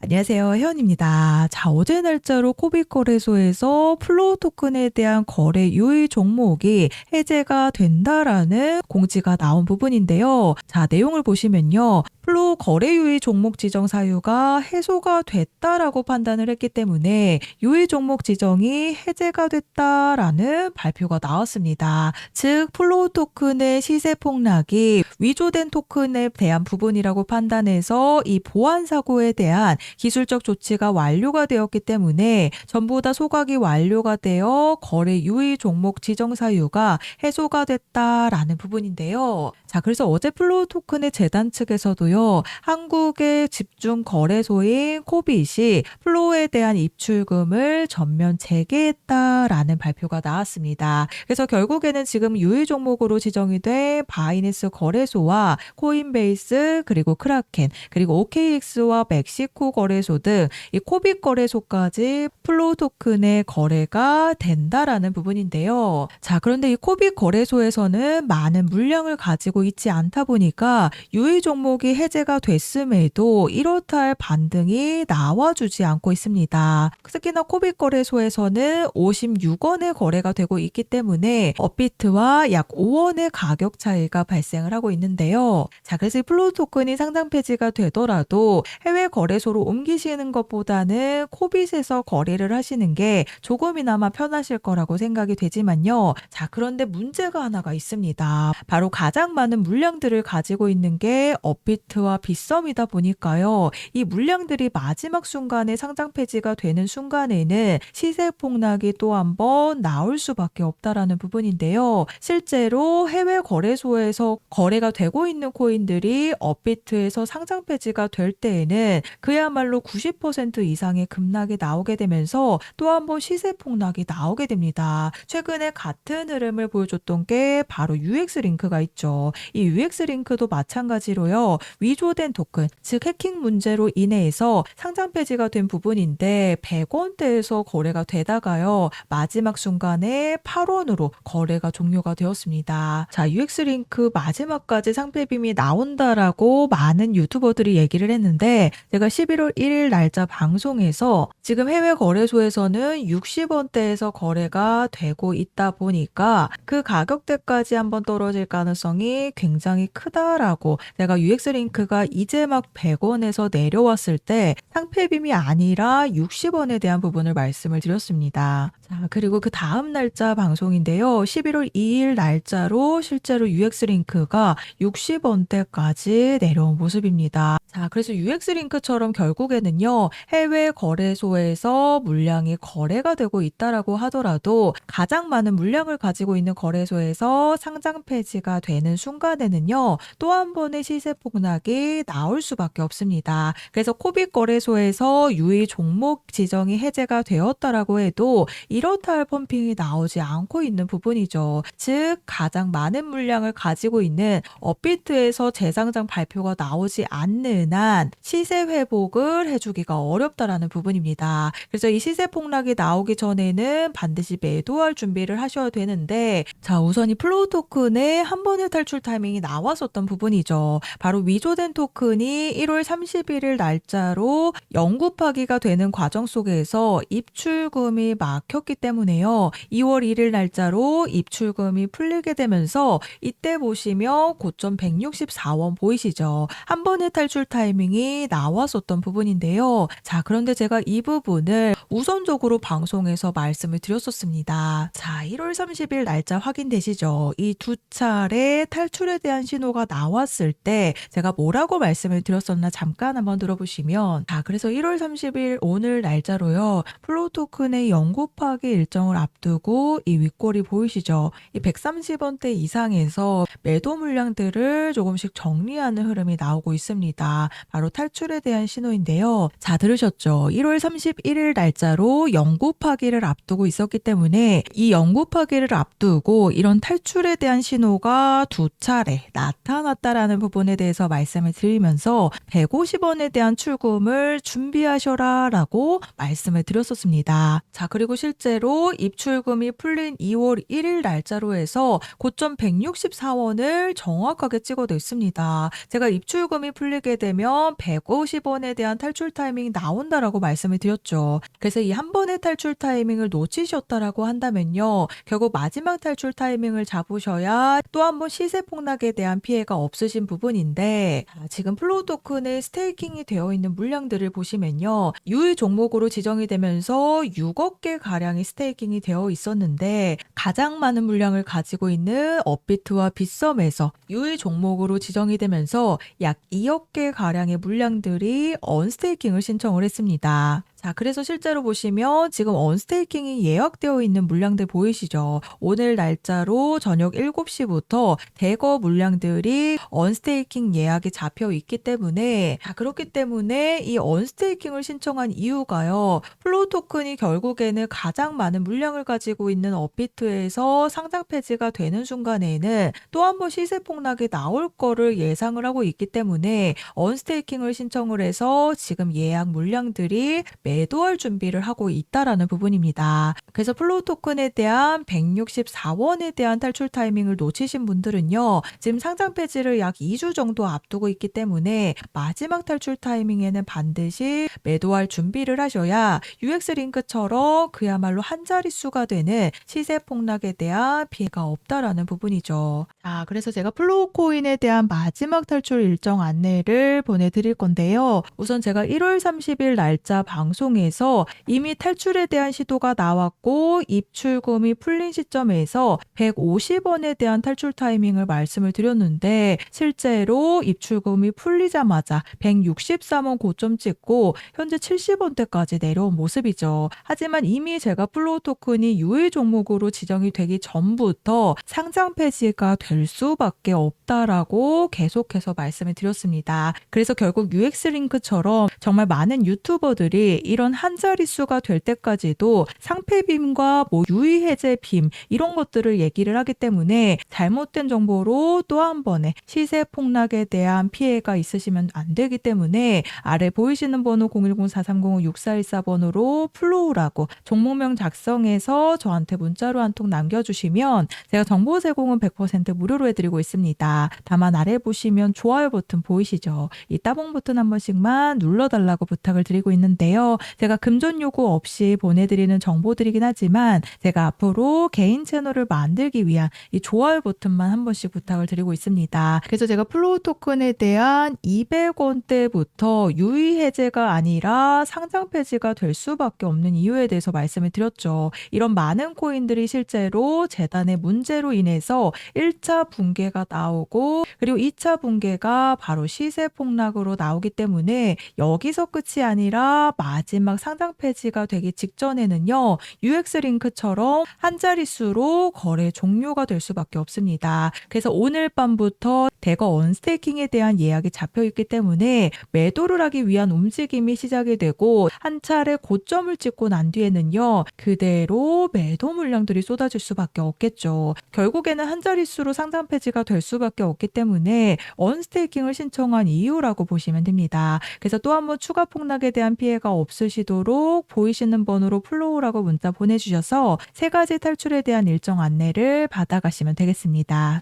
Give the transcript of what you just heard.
안녕하세요. 혜원입니다. 자, 어제 날짜로 코빅 거래소에서 플로우 토큰에 대한 거래 유의 종목이 해제가 된다라는 공지가 나온 부분인데요. 자, 내용을 보시면요. 플로우 거래 유의 종목 지정 사유가 해소가 됐다라고 판단을 했기 때문에 유의 종목 지정이 해제가 됐다라는 발표가 나왔습니다. 즉, 플로우 토큰의 시세 폭락이 위조된 토큰에 대한 부분이라고 판단해서 이 보안 사고에 대한 기술적 조치가 완료가 되었기 때문에 전부 다 소각이 완료가 되어 거래 유의 종목 지정 사유가 해소가 됐다라는 부분인데요. 자, 그래서 어제 플로우 토큰의 재단 측에서도요, 한국의 집중 거래소인 코빗이 플로우에 대한 입출금을 전면 재개했다라는 발표가 나왔습니다. 그래서 결국에는 지금 유의 종목으로 지정이 된 바이낸스 거래소와 코인베이스 그리고 크라켄 그리고 OKX와 멕시코 거래소 등 이 코빗 거래소까지 플로우 토큰의 거래가 된다라는 부분인데요. 자, 그런데 이 코빗 거래소에서는 많은 물량을 가지고 있지 않다 보니까 유의 종목이 해제가 됐음에도 이렇다 할 반등이 나와주지 않고 있습니다. 특히나 코빗 거래소에서는 56원의 거래가 되고 있기 때문에 업비트와 약 5원의 가격 차이가 발생을 하고 있는데요. 자, 그래서 이 플로우 토큰이 상장 폐지가 되더라도 해외 거래소로 옮기시는 것보다는 코빗에서 거래를 하시는 게 조금이나마 편하실 거라고 생각이 되지만요. 자, 그런데 문제가 하나가 있습니다. 바로 가장 많은 물량들을 가지고 있는 게 업비트와 빗썸이다 보니까요. 이 물량들이 마지막 순간에 상장 폐지가 되는 순간에는 시세 폭락이 또 한 번 나올 수밖에 없다라는 부분인데요. 실제로 해외 거래소에서 거래가 되고 있는 코인들이 업비트에서 상장 폐지가 될 때에는 그야말로 90% 이상의 급락이 나오게 되면서 또 한 번 시세 폭락이 나오게 됩니다. 최근에 같은 흐름을 보여줬던 게 바로 UX링크가 있죠. 이 UX링크도 마찬가지로요. 위조된 토큰, 즉 해킹 문제로 인해서 상장 폐지가 된 부분인데 100원대에서 거래가 되다가요. 마지막 순간에 8원으로 거래가 종료가 되었습니다. 자, UX링크 마지막까지 상폐빔이 나온다라고 많은 유튜버들이 얘기를 했는데 제가 11월 1일 날짜 방송에서 지금 해외 거래소에서는 60원대에서 거래가 되고 있다 보니까 그 가격대까지 한번 떨어질 가능성이 굉장히 크다라고 제가 UX링크가 이제 막 100원에서 내려왔을 때 상폐빔이 아니라 60원에 대한 부분을 말씀을 드렸습니다. 자, 그리고 그 다음 날짜 방송인데요. 11월 2일 날짜로 실제로 UX링크가 60원대까지 내려온 모습입니다. 자, 그래서 UX링크처럼 결국에는요, 해외 거래소에서 물량이 거래가 되고 있다라고 하더라도 가장 많은 물량을 가지고 있는 거래소에서 상장 폐지가 되는 순간에는요, 또 한 번의 시세 폭락이 나올 수밖에 없습니다. 그래서 코빗 거래소에서 유의 종목 지정이 해제가 되었다라고 해도 이렇다 할 펌핑이 나오지 않고 있는 부분이죠. 즉, 가장 많은 물량을 가지고 있는 업비트에서 재상장 발표가 나오지 않는 한 시세 회복을 해주기가 어렵다라는 부분입니다. 그래서 이 시세 폭락이 나오기 전에는 반드시 매도할 준비를 하셔야 되는데, 자, 우선 이 플로우 토큰의 한 번의 탈출 타이밍이 나왔었던 부분이죠. 바로 위조된 토큰이 1월 31일 날짜로 영구파기가 되는 과정 속에서 입출금이 막혔기 때문에요. 2월 1일 날짜로 입출금이 풀리게 되면서 이때 보시면 고점 164원 보이시죠? 한 번의 탈출 타이밍이 나왔었던 부분인데요. 자, 그런데 제가 이 부분을 우선적으로 방송에서 말씀을 드렸었습니다. 자, 1월 30일 날짜 확인되시죠? 이 두 차례 탈출에 대한 신호가 나왔을 때 제가 뭐라고 말씀을 드렸었나 잠깐 한번 들어보시면, 자, 그래서 1월 30일 오늘 날짜로요. 플로우 토큰의 영구파기 일정을 앞두고 이 윗골이 보이시죠? 이 130원대 이상에서 매도 물량들을 조금씩 정리하는 흐름이 나오고 있습니다. 바로 탈출에 대한 신호인데요. 자, 들으셨죠? 1월 31일 날짜로 영구 파기를 앞두고 있었기 때문에 이 영구 파기를 앞두고 이런 탈출에 대한 신호가 두 차례 나타났다라는 부분에 대해서 말씀을 드리면서 150원에 대한 출금을 물량을 준비하셔라 라고 말씀을 드렸었습니다. 자, 그리고 실제로 입출금이 풀린 2월 1일 날짜로 해서 고점 164원을 정확하게 찍어냈습니다. 제가 입출금이 풀리게 되면 150원에 대한 탈출 타이밍이 나온다라고 말씀을 드렸죠. 그래서 이 한 번의 탈출 타이밍을 놓치셨다라고 한다면요. 결국 마지막 탈출 타이밍을 잡으셔야 또 한 번 시세 폭락에 대한 피해가 없으신 부분인데, 지금 플로우 토큰에 스테이킹이 되어 있는 물량들을 보시면요. 유의 종목으로 지정이 되면서 6억 개 가량이 스테이킹이 되어 있었는데, 가장 많은 물량을 가지고 있는 업비트와 빗썸에서 유의 종목으로 지정이 되면서 약 2억 개 가량의 물량들이 언스테이킹을 신청을 했습니다. 자, 그래서 실제로 보시면 지금 언스테이킹이 예약되어 있는 물량들 보이시죠? 오늘 날짜로 저녁 7시부터 대거 물량들이 언스테이킹 예약이 잡혀 있기 때문에, 그렇기 때문에 이 언스테이킹을 신청한 이유가요. 플로우 토큰이 결국에는 가장 많은 물량을 가지고 있는 업비트에서 상장 폐지가 되는 순간에는 또 한 번 시세 폭락이 나올 거를 예상을 하고 있기 때문에 언스테이킹을 신청을 해서 지금 예약 물량들이 매도할 준비를 하고 있다라는 부분입니다. 그래서 플로우 토큰에 대한 164원에 대한 탈출 타이밍을 놓치신 분들은요. 지금 상장 폐지를 약 2주 정도 앞두고 있기 때문에 마지막 탈출 타이밍에는 반드시 매도할 준비를 하셔야 UX링크처럼 그야말로 한 자릿수가 되는 시세 폭락에 대한 피해가 없다라는 부분이죠. 자, 그래서 제가 플로우 코인에 대한 마지막 탈출 일정 안내를 보내드릴 건데요. 우선 제가 1월 30일 날짜 방송에서 이미 탈출에 대한 시도가 나왔고 입출금이 풀린 시점에서 150원에 대한 탈출 타이밍을 말씀을 드렸는데, 실제로 입출금이 풀리자마자 163원 고점 찍고 현재 70원대까지 내려온 모습이죠. 하지만 이미 제가 플로우 토큰이 유의 종목으로 지정이 되기 전부터 상장 폐지가 될 수밖에 없다라고 계속해서 말씀을 드렸습니다. 그래서 결국 UX링크처럼 정말 많은 유튜버들이 이런 한 자릿수가 될 때까지도 상패빔과 유의 해제 빔 이런 것들을 얘기를 하기 때문에 잘못된 정보로 또 한 번의 시세 폭락에 대한 피해가 있으시면 안 되기 때문에 아래 보이시는 번호 010-4305-6414번으로 플로우라고 종목명 작성해서 저한테 문자로 한 통 남겨주시면 제가 정보 제공은 100% 무료로 해드리고 있습니다. 다만 아래 보시면 좋아요 버튼 보이시죠? 이 따봉 버튼 한 번씩만 눌러달라고 부탁을 드리고 있는데요. 제가 금전 요구 없이 보내드리는 정보들이긴 하지만 제가 앞으로 개인 채널을 만들기 위한 이 좋아요 버튼만 한 번씩 부탁을 드리고 있습니다. 그래서 제가 플로우 토큰에 대한 200원대부터 유의 해제가 아니라 상장 폐지가 될 수밖에 없는 이유에 대해서 말씀을 드렸죠. 이런 많은 코인들이 실제로 재단의 문제로 인해서 1차 붕괴가 나오고 그리고 2차 붕괴가 바로 시세 폭락으로 나오기 때문에 여기서 끝이 아니라 마지막 상장 폐지가 되기 직전에는요. UX링크처럼 한 자릿수로 거래 종료가 될 수밖에 없습니다. 그래서 오늘 밤부터 대거 언스테이킹에 대한 예약이 잡혀 있기 때문에 매도를 하기 위한 움직임이 시작이 되고 한 차례 고점을 찍고 난 뒤에는요. 그대로 매도 물량들이 쏟아질 수밖에 없겠죠. 결국에는 한 자릿수로 상장 폐지가 될 수밖에 없기 때문에 언스테이킹을 신청한 이유라고 보시면 됩니다. 그래서 또 한 번 추가 폭락에 대한 피해가 없으시도록 보이시는 번호로 플로우라고 문자 보내주셔서 세 가지 탈출에 대한 일정 안내를 받아가시면 되겠습니다.